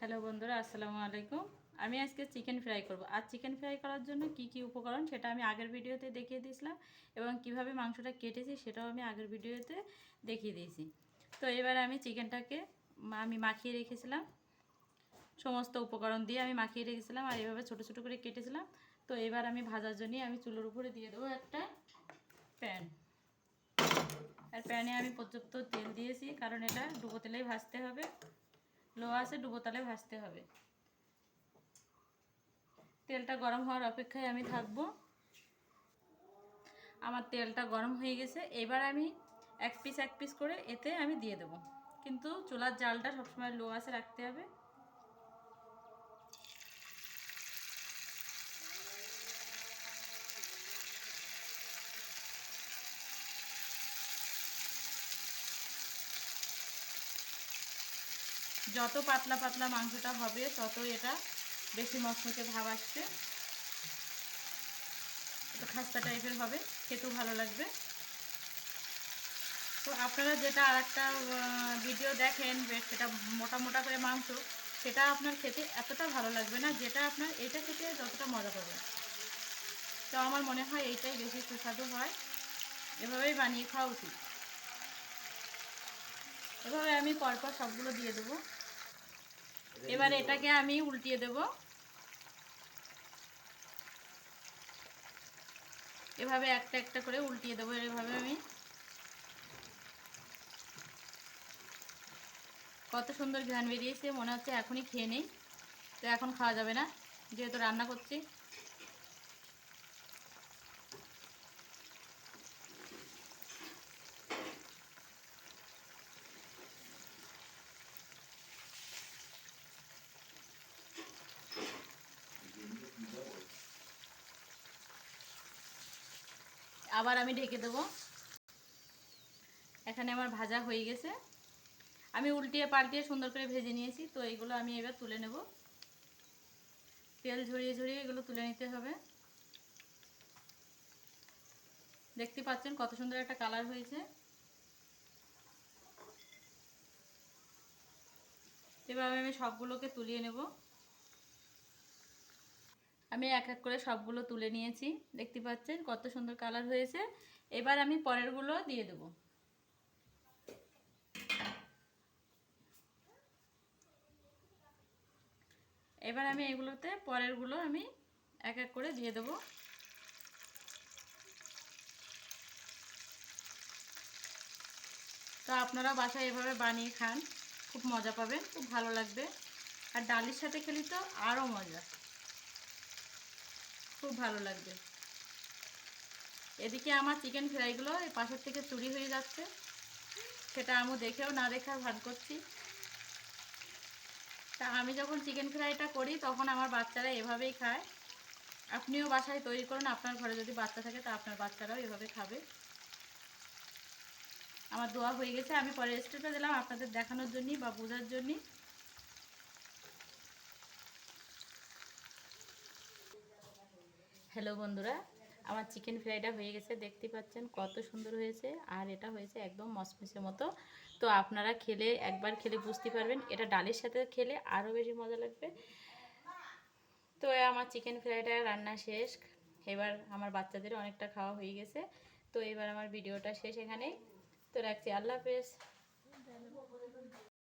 Hello বন্ধুরা, আসসালামু আলাইকুম। আমি আজকে চিকেন ফ্রাই করব। আর চিকেন ফ্রাই করার জন্য কি কি উপকরণ সেটা আমি আগের ভিডিওতে দেখিয়ে দিয়েছিলাম, এবং কিভাবে মাংসটা কেটেছি সেটাও আমি আগের ভিডিওতে দেখিয়ে দিয়েছি। তো এবার আমি চিকেনটাকে মাখিয়ে রেখেছিলাম, সমস্ত উপকরণ দিয়ে আমি মাখিয়ে রেখেছিলাম আর এভাবে ছোট ছোট করে কেটেছিলাম। তো এবার আমি ভাজার জন্য আমি চুলোর উপরে দিয়ে দেবো একটা প্যান। আর প্যানে আমি পর্যাপ্ত তেল দিয়েছি, কারণ এটা ডুবো তেলেই ভাজতে হবে, লো আছে ডুবো তেলে ভাজতে হবে। তেলটা গরম হওয়ার অপেক্ষায় আমি থাকবো। আমার তেলটা গরম হয়ে গেছে। এবার আমি এক পিস করে এতে আমি দিয়ে দেবো, কিন্তু চুলার জালটা সবসময় লো আছে রাখতে হবে। যত পাতলা পাতলা মাংসটা হবে তত এটা বেশি মচমচে ভাব আসবে, একটু খাস্তা টাইপের হবে, খেতেও ভালো লাগবে। তো আপনারা যেটা আর একটা ভিডিও দেখেন, সেটা মোটা মোটা করে মাংস, সেটা আপনার খেতে এতটা ভালো লাগবে না, যেটা আপনার এটা খেতে যতটা মজা পাবেন। তো আমার মনে হয় এইটাই বেশি সুস্বাদু হয়, এভাবেই বানিয়ে খাওয়া উচিত। এভাবে আমি পরপর সবগুলো দিয়ে দেবো। এবার এটাকে আমি উল্টিয়ে দেব। এভাবে একটা একটা করে উল্টিয়ে দেবো। এভাবে আমি, কত সুন্দর ঘ্রাণ বেরিয়েছে, মনে হচ্ছে এখনই খেয়ে নেই। তো এখন খাওয়া যাবে না, যেহেতু রান্না করছি। আবার আমি ঢেকে দেবো। এখানে আমার ভাজা হয়ে গেছে, আমি উল্টিয়ে পাল্টিয়ে সুন্দর করে ভেজে নিয়েছি। তো এইগুলো আমি এবার তুলে নেব। তেল ঝরিয়ে ঝরিয়ে এগুলো তুলে নিতে হবে। দেখতে পাচ্ছেন কত সুন্দর একটা কালার হয়েছে। এভাবে আমি সবগুলোকে তুলিয়ে নেব। আমি এক এক করে সবগুলো তুলে নিয়েছি, দেখতে পাচ্ছেন কত সুন্দর কালার হয়েছে। এবার আমি পরেরগুলো দিয়ে দেব। এবার আমি এগুলোতে পরেরগুলো আমি এক এক করে দিয়ে দেব। তো আপনারা বাসায় এভাবে বানিয়ে খান, খুব মজা পাবেন, খুব ভালো লাগবে। আর ডালের সাথে খেলে তো আরও মজা, খুব ভালো লাগবে। এদিকে আমার চিকেন ফ্রাইগুলো এই পাশের থেকে চুরি হয়ে যাচ্ছে, সেটা আমি দেখেও না দেখার ভান করছি। তা আমি যখন চিকেন ফ্রাইটা করি তখন আমার বাচ্চারা এভাবেই খায়। আপনিও বাসায় তৈরি করুন, আপনার ঘরে যদি বাচ্চা থাকে তা আপনার বাচ্চারাও এভাবে খাবে। আমার দোয়া হয়ে গেছে, আমি পরে স্টেপটা দিলাম আপনাদের দেখানোর জন্যই বা বোঝার জন্যই। হ্যালো বন্ধুরা, আমার চিকেন ফ্রাইটা হয়ে গেছে, দেখতে পাচ্ছেন কত সুন্দর হয়েছে। আর এটা হয়েছে একদম মচমচের মতো। তো আপনারা খেলে, একবার খেলে বুঝতে পারবেন, এটা ডালের সাথে খেলে আরও বেশি মজা লাগবে। তো আমার চিকেন ফ্রাইটা রান্না শেষ। এবার আমার বাচ্চাদের অনেকটা খাওয়া হয়ে গেছে। তো এবার আমার ভিডিওটা শেষ এখানেই। তো রাখছি, আল্লাহ হাফেজ।